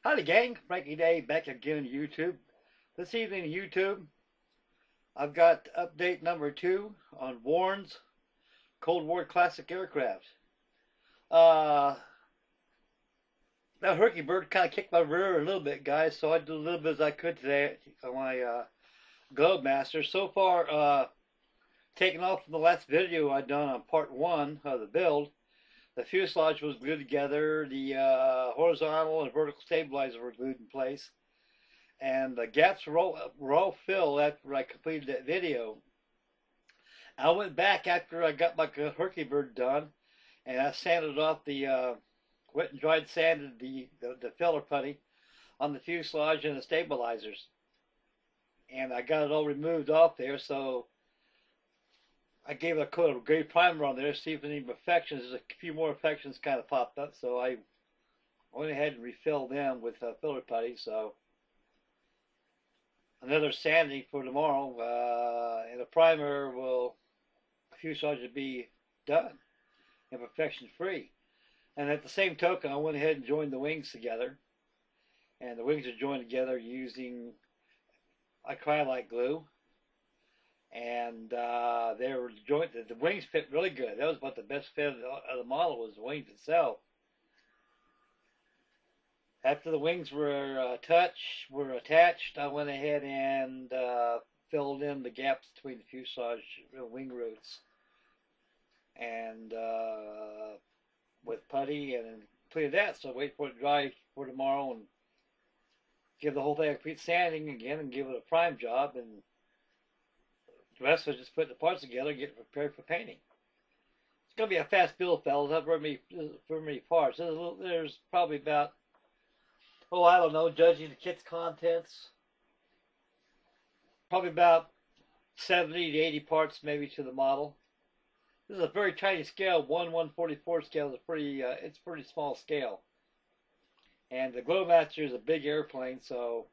Howdy gang, Frankie Day back again on YouTube. This evening on YouTube, I've got update number 2 on Warren's Cold War classic aircraft. That Herky Bird kind of kicked my rear a little bit, guys, so I did a little bit as I could today on my Globemaster. So far, taking off from the last video I done on part 1 of the build, the fuselage was glued together, the horizontal and vertical stabilizer were glued in place, and the gaps were all filled after I completed that video. I went back after I got my Herky Bird done, and I sanded off the, wet and dried sanded the filler putty on the fuselage and the stabilizers. And I got it all removed off there, so I gave it a coat of gray primer on there to see if any imperfections. There's a few more imperfections kind of popped up, so I went ahead and refilled them with filler putty. So another sanding for tomorrow, and the primer fuselage will be done, imperfection free. And at the same token, I went ahead and joined the wings together, and the wings are joined together using acrylite glue. And they were jointed. The wings fit really good. That was about the best fit of the model, was the wings itself. After the wings were attached, I went ahead and filled in the gaps between the fuselage wing roots, and with putty, and completed that. So wait for it to dry for tomorrow, and give the whole thing a complete sanding again, and give it a prime job, and the rest was just putting the parts together and getting prepared for painting. It's going to be a fast build, fellas. Not very many parts. There's probably about, I don't know, judging the kit's contents, probably about 70 to 80 parts maybe to the model. This is a very tiny scale. 1/144 scale is it's a pretty small scale. And the Globemaster is a big airplane, so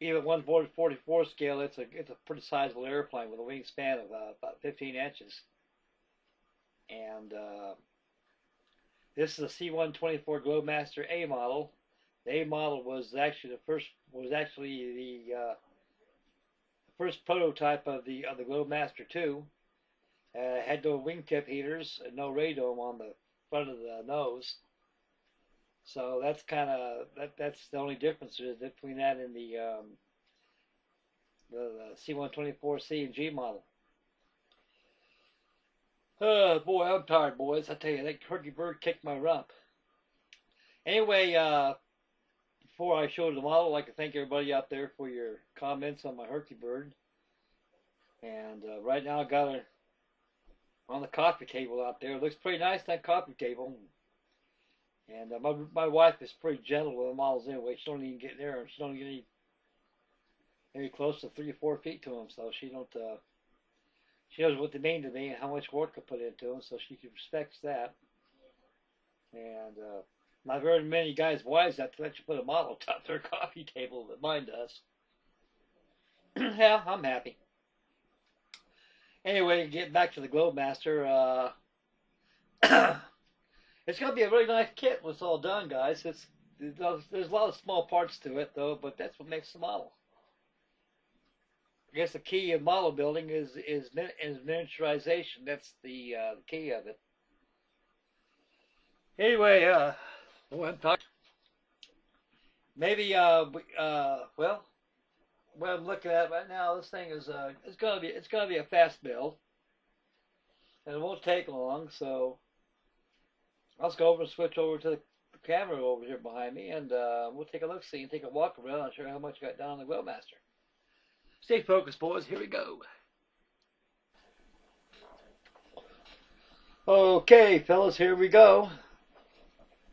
even 1/44 scale, it's a pretty sizable airplane with a wingspan of about 15 inches. And this is a C-124 Globemaster A model. The A model was actually the first prototype of the Globemaster 2. Had no wingtip heaters and no radome on the front of the nose. So that's that's the only difference between that and the C-124 C and G model. Oh boy, I'm tired, boys. I tell you, that Herky Bird kicked my rump. Anyway, before I show the model, I'd like to thank everybody out there for your comments on my Herky Bird. And right now I got her on the coffee table out there. It looks pretty nice, that coffee table. And my wife is pretty gentle with the models anyway. She don't even get there. She don't get any close to 3 or 4 feet to them. So she don't. She knows what they mean to me and how much work I put into them. So she respects that. And not very many guys' wives have to let you put a model on top of their coffee table, but mine does. Yeah, I'm happy. Anyway, getting back to the Globemaster. It's going to be a really nice kit when it's all done, guys. There's a lot of small parts to it, though, but that's what makes the model. I guess the key of model building is miniaturization. That's the key of it. Anyway, I'm talking. Maybe well, what I'm looking at right now, this thing is it's gonna be a fast build, and it won't take long. So I'll just go over and switch over to the camera over here behind me, and we'll take a look-see and take a walk around and show you how much I got done on the Globemaster. Stay focused, boys. Here we go. Okay, fellas, here we go.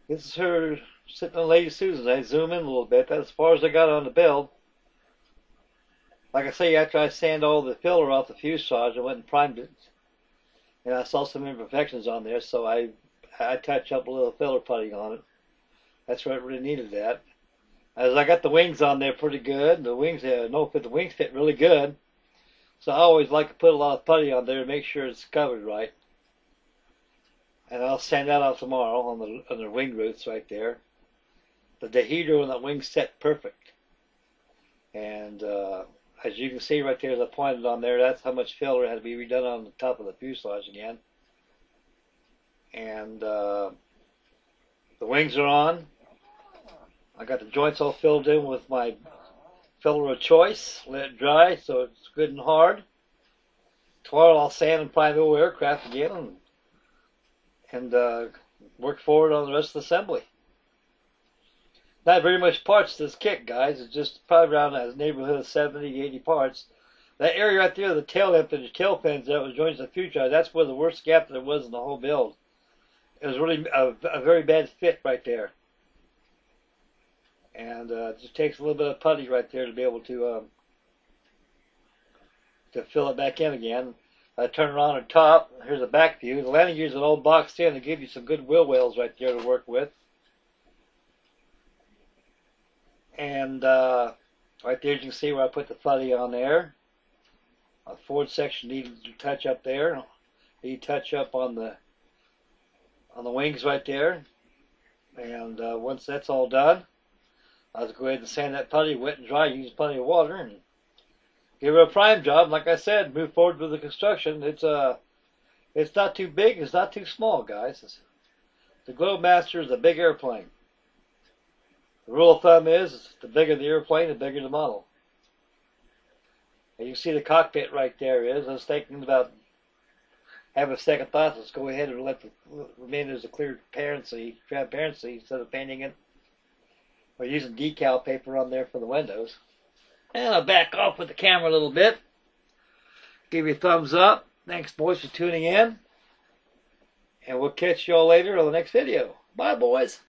This is her sitting on Lady Susan. I zoom in a little bit. That's as far as I got on the build. Like I say, after I sand all the filler off the fuselage, I went and primed it, and I saw some imperfections on there, so I touched up a little filler putty on it. That's what it really needed that. As I got the wings on there pretty good. The wings fit really good. So I always like to put a lot of putty on there to make sure it's covered right. And I'll sand that off tomorrow on the wing roots right there. the dehedral and the wings set perfect. And as you can see right there, as I pointed on there, that's how much filler had to be redone on the top of the fuselage again. And the wings are on. I got the joints all filled in with my filler of choice. Let it dry so it's good and hard. Tomorrow I'll sand and prime the aircraft again and work forward on the rest of the assembly. Not very much parts to this kit, guys. It's just probably around that neighborhood of 70, 80 parts. That area right there, the tail lamp and the tail fins that was joined to the fuselage, that's where the worst gap there was in the whole build. It was really a very bad fit right there. And it just takes a little bit of putty right there to be able to fill it back in again. I turn around on top. Here's a back view. The landing gear is an old boxed in to give you some good wheel wells right there to work with. And right there you can see where I put the putty on there. The forward section needed to touch up there. Need to touch up on the wings right there. And once that's all done, I'll just go ahead and sand that putty wet and dry. Use plenty of water and give it a prime job. Like I said, move forward with the construction. It's not too big. It's not too small, guys. The Globemaster is a big airplane. The rule of thumb is the bigger the airplane, the bigger the model. And you can see the cockpit right there is. I was thinking about having a second thought. Let's go ahead and let the remain as a clear transparency instead of painting it. Or using decal paper on there for the windows. And I'll back off with the camera a little bit. Give you a thumbs up. Thanks, boys, for tuning in. And we'll catch you all later on the next video. Bye, boys.